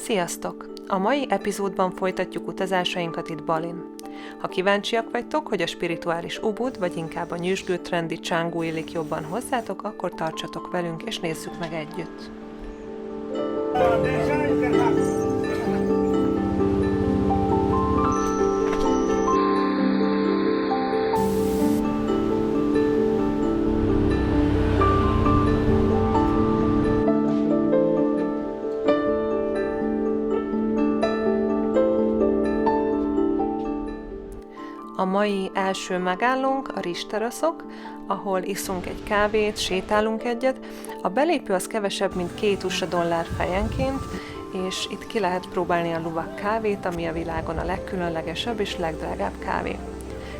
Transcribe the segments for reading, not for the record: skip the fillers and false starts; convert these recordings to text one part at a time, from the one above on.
Sziasztok! A mai epizódban folytatjuk utazásainkat itt Balin. Ha kíváncsiak vagytok, hogy a spirituális Ubud, vagy inkább a nyüzsgő trendi Canggu illik jobban hozzátok, akkor tartsatok velünk és nézzük meg együtt. A mai első megállónk a rizsteraszok, ahol iszunk egy kávét, sétálunk egyet. A belépő az kevesebb, mint $2 fejenként, és itt ki lehet próbálni a Luwak kávét, ami a világon a legkülönlegesebb és legdrágább kávé.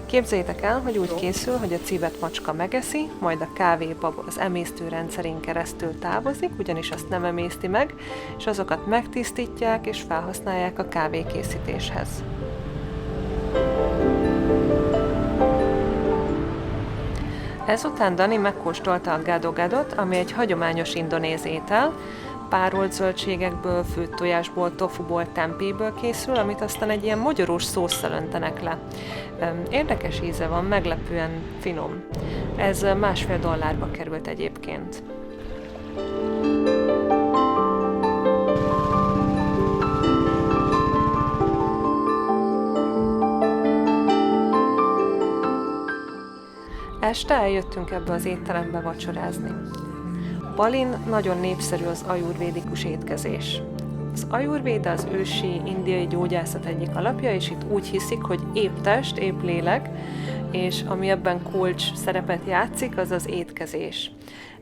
Képzeljétek el, hogy úgy készül, hogy a civet macska megeszi, majd a kávébab az emésztőrendszerén keresztül távozik, ugyanis azt nem emészti meg, és azokat megtisztítják és felhasználják a kávékészítéshez. Ezután Dani megkóstolta a gado-gadot, ami egy hagyományos indonéz étel, párolt zöldségekből, főtt tojásból, tofuból, tempéből készül, amit aztán egy ilyen mogyorós szósszal öntenek le. Érdekes íze van, meglepően finom. Ez $1,5 került egyébként. Este eljöttünk ebbe az étterembe vacsorázni. Balin nagyon népszerű az ajurvédikus étkezés. Az ajurvéda az ősi indiai gyógyászat egyik alapja, és itt úgy hiszik, hogy épp test, épp lélek, és ami ebben kulcs szerepet játszik, az az étkezés.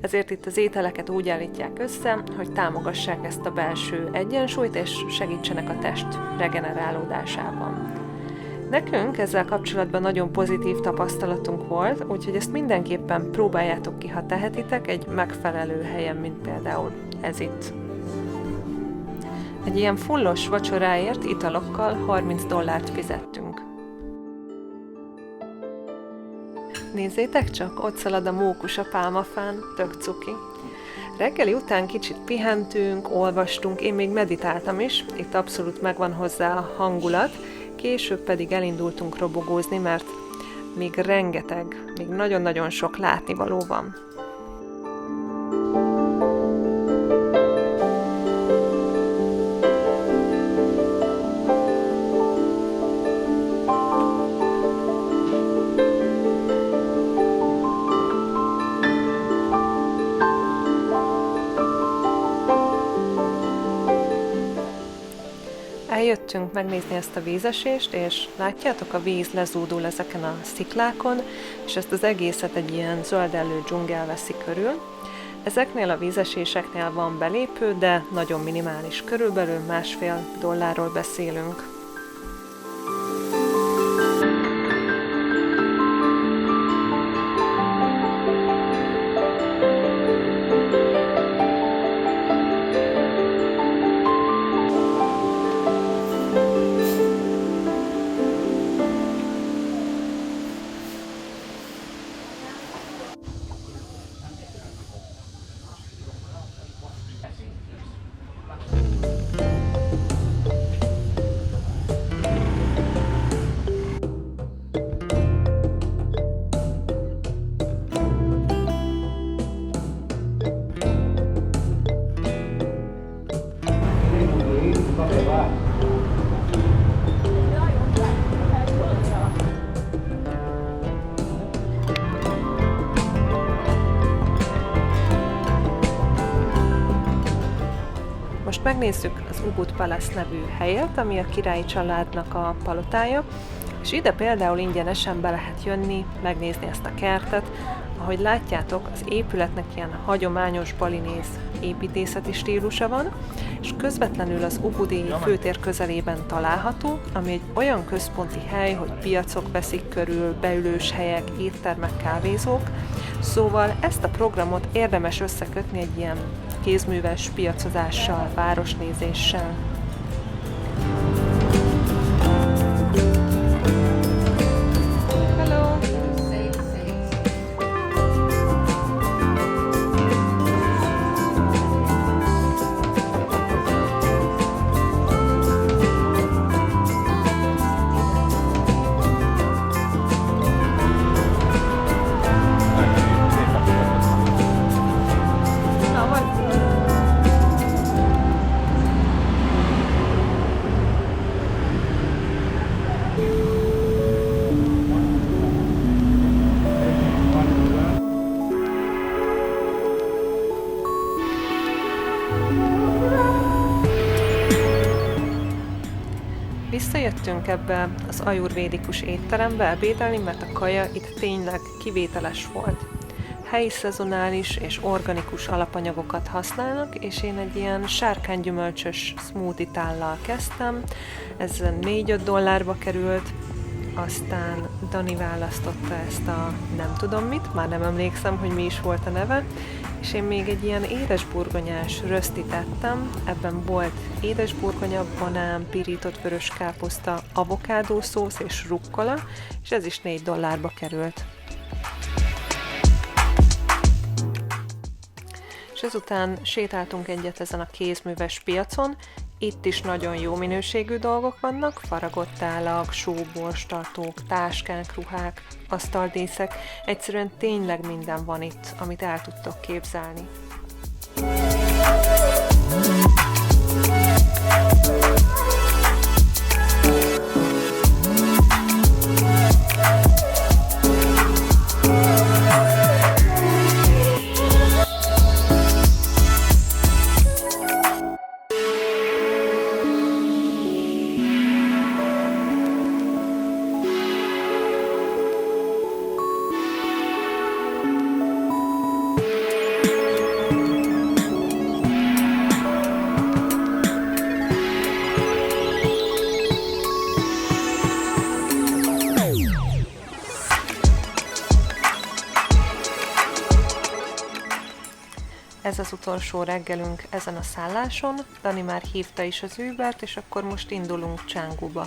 Ezért itt az ételeket úgy állítják össze, hogy támogassák ezt a belső egyensúlyt, és segítsenek a test regenerálódásában. Nekünk ezzel kapcsolatban nagyon pozitív tapasztalatunk volt, úgyhogy ezt mindenképpen próbáljátok ki, ha tehetitek, egy megfelelő helyen, mint például ez itt. Egy ilyen fullos vacsoráért italokkal $30 fizettünk. Nézzétek csak, ott szalad a mókus a pálmafán, tök cuki. Reggeli után kicsit pihentünk, olvastunk, én még meditáltam is, itt abszolút megvan hozzá a hangulat, később pedig elindultunk robogózni, mert még rengeteg, még nagyon-nagyon sok látnivaló van. Eljöttünk megnézni ezt a vízesést, és látjátok, a víz lezúdul ezeken a sziklákon, és ezt az egészet egy ilyen zöldellő dzsungel veszi körül. Ezeknél a vízeséseknél van belépő, de nagyon minimális, körülbelül $1,5 beszélünk. Most megnézzük az Ubud Palace nevű helyet, ami a királyi családnak a palotája, és ide például ingyenesen be lehet jönni, megnézni ezt a kertet. Ahogy látjátok, az épületnek ilyen hagyományos balinéz építészeti stílusa van, és közvetlenül az ubudi főtér közelében található, ami egy olyan központi hely, hogy piacok veszik körül, beülős helyek, éttermek, kávézók. Szóval ezt a programot érdemes összekötni egy ilyen kézműves piacozással, városnézéssel. visszajöttünk ebbe az ajurvédikus étterembe ebédelni, mert a kaja itt tényleg kivételes volt. Helyi szezonális és organikus alapanyagokat használnak, és én egy ilyen sárkánygyümölcsös smoothie tállal kezdtem, ez $4-5 került, aztán Dani választotta ezt a nem tudom mit, már nem emlékszem, hogy mi is volt a neve, és én még egy ilyen édesburgonyás rösztit ettem, ebben volt édesburgonya, banán, pirított vörös káposzta, avokádó szósz és rukkola, és ez is $4 került. És ezután sétáltunk egyet ezen a kézműves piacon, itt is nagyon jó minőségű dolgok vannak, faragott állak, sóborstartók, táskák, ruhák, asztaldíszek, egyszerűen tényleg minden van itt, amit el tudtok képzelni. Ez az utolsó reggelünk ezen a szálláson, Dani már hívta is az Ubert, és akkor most indulunk Cangguba.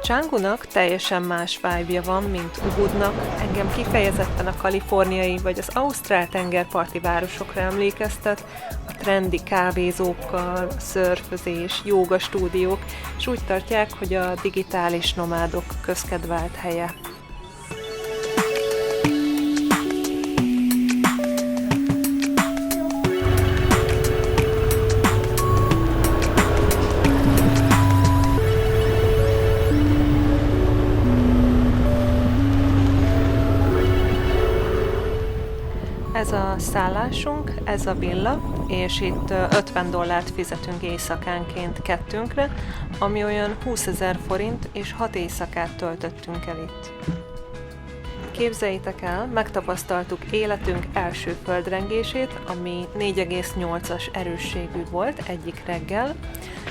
Canggunak teljesen más vibe-ja van, mint Ubudnak, engem kifejezetten a kaliforniai vagy az ausztrál tengerparti városokra emlékeztet, a trendi kávézókkal, a szörfözés, jóga stúdiók, és úgy tartják, hogy a digitális nomádok közkedvelt helye. Ez a szállásunk, ez a villa, és itt $50 fizetünk éjszakánként kettőnkre, ami olyan 20 000 forint, és 6 éjszakát töltöttünk el itt. Képzeljétek el, megtapasztaltuk életünk első földrengését, ami 4,8-as erősségű volt egyik reggel,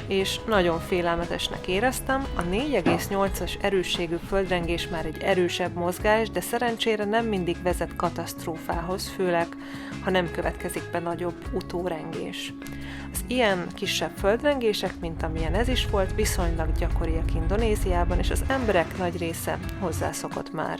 és nagyon félelmetesnek éreztem. A 4,8-as erősségű földrengés már egy erősebb mozgás, de szerencsére nem mindig vezet katasztrófához, főleg ha nem következik be nagyobb utórengés. Az ilyen kisebb földrengések, mint amilyen ez is volt, viszonylag gyakoriak Indonéziában, és az emberek nagy része hozzászokott már.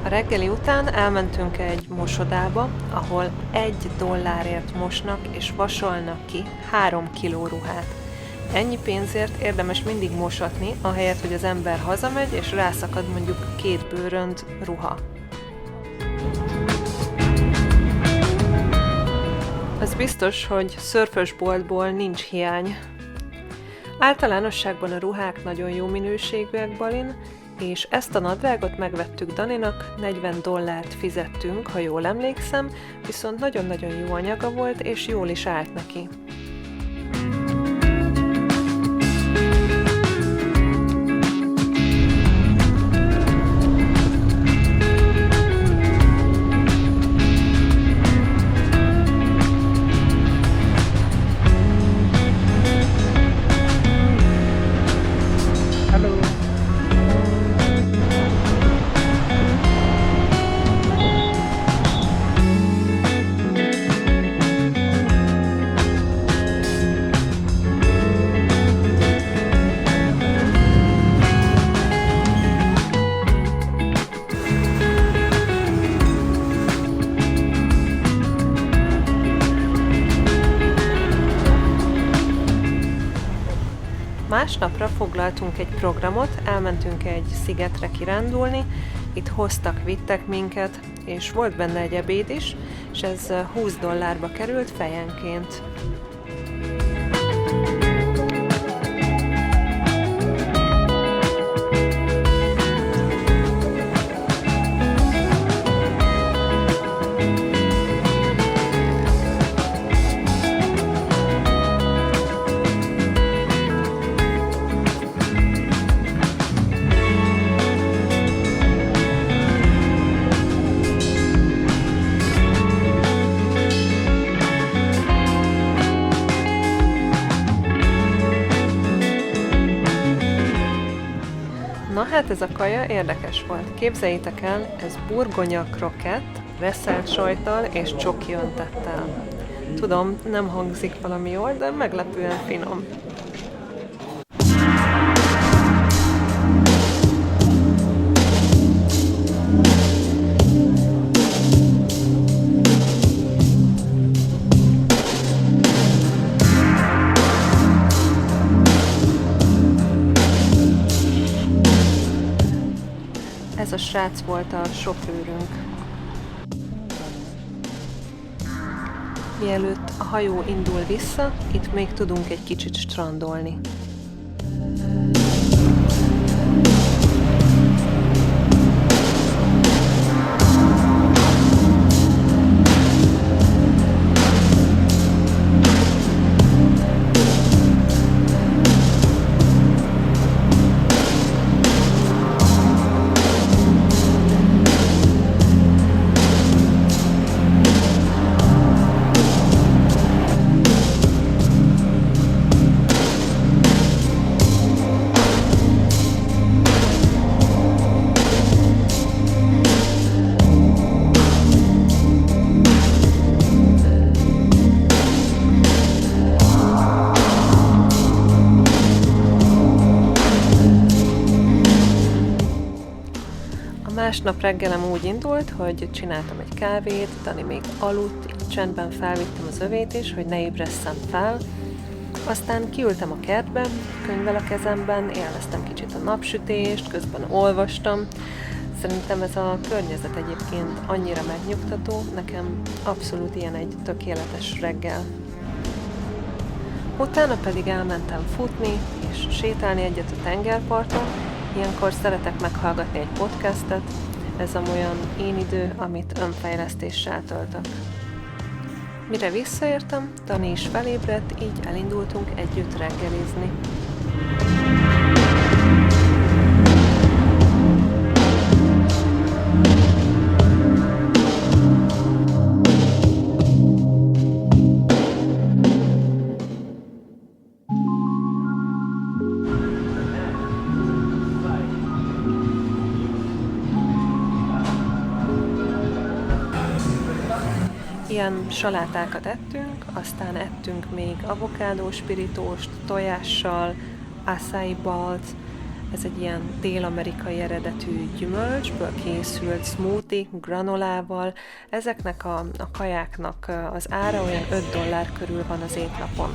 A reggeli után elmentünk egy mosodába, ahol $1 mosnak és vasolnak ki 3 kiló ruhát. Ennyi pénzért érdemes mindig mosatni, ahelyett, hogy az ember hazamegy és rászakad mondjuk 2 bőrönd ruha. Az biztos, hogy szörfösboltból nincs hiány. Általánosságban a ruhák nagyon jó minőségűek Balin, és ezt a nadrágot megvettük Daninak, $40 fizettünk, ha jól emlékszem, viszont nagyon-nagyon jó anyaga volt, és jól is állt neki. Másnapra foglaltunk egy programot, elmentünk egy szigetre kirándulni, itt hoztak, vittek minket, és volt benne egy ebéd is, és ez $20 került fejenként. Na hát ez a kaja érdekes volt. Képzeljétek el, ez burgonya krokett, reszelt sajttal és csoki öntettel. Tudom, nem hangzik valami jól, de meglepően finom. Ez a srác volt a sofőrünk. Mielőtt a hajó indul vissza, itt még tudunk egy kicsit strandolni. Másnap reggelem úgy indult, hogy csináltam egy kávét, Dani még aludt, így csendben felvittem az övét is, hogy ne ébresszen fel. Aztán kiültem a kertbe, könyvvel a kezemben, élveztem kicsit a napsütést, közben olvastam. Szerintem ez a környezet egyébként annyira megnyugtató, nekem abszolút ilyen egy tökéletes reggel. Utána pedig elmentem futni és sétálni egyet a tengerparton. Ilyenkor szeretek meghallgatni egy podcastet, ez amolyan én idő, amit önfejlesztéssel töltök. Mire visszaértem, Dani is felébredt, így elindultunk együtt reggelizni. Ilyen salátákat ettünk, aztán ettünk még avokádó spiritóst, tojással, acai balt, ez egy ilyen dél-amerikai eredetű gyümölcsből készült smoothie, granolával. Ezeknek a kajáknak az ára olyan $5 körül van az étlapon.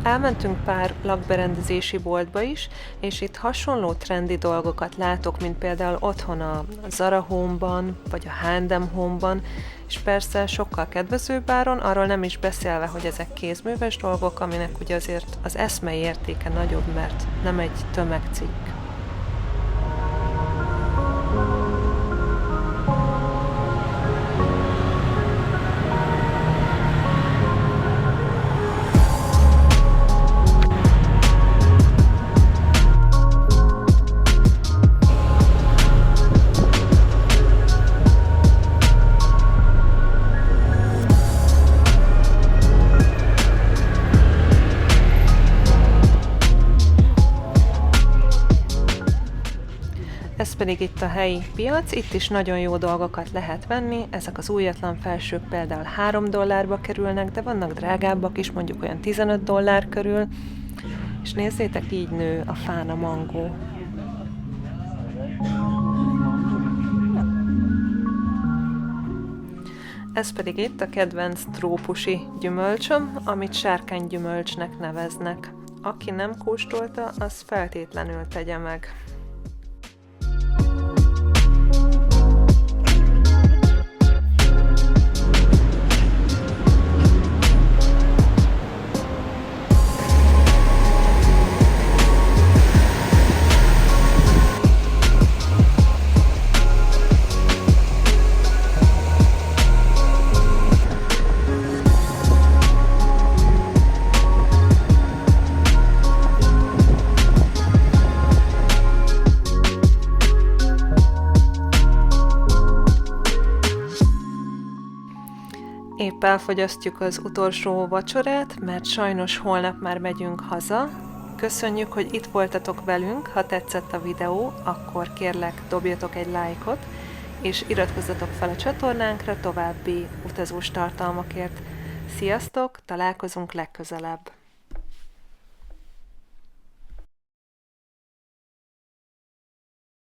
Elmentünk pár lakberendezési boltba is, és itt hasonló trendi dolgokat látok, mint például otthon a Zara Home-ban, vagy a H&M Home-ban, és persze sokkal kedvezőbb áron, arról nem is beszélve, hogy ezek kézműves dolgok, aminek ugye azért az eszmei értéke nagyobb, mert nem egy tömegcikk. Ez pedig itt a helyi piac, itt is nagyon jó dolgokat lehet venni, ezek az újatlan felsők például $3 kerülnek, de vannak drágábbak is, mondjuk olyan $15 körül, és nézzétek, így nő a fán a mangó. Ez pedig itt a kedvenc trópusi gyümölcsöm, amit sárkánygyümölcsnek neveznek. Aki nem kóstolta, az feltétlenül tegye meg. Épp elfogyasztjuk az utolsó vacsorát, mert sajnos holnap már megyünk haza. Köszönjük, hogy itt voltatok velünk, ha tetszett a videó, akkor kérlek dobjatok egy lájkot, és iratkozzatok fel a csatornánkra további utazós tartalmakért. Sziasztok, találkozunk legközelebb!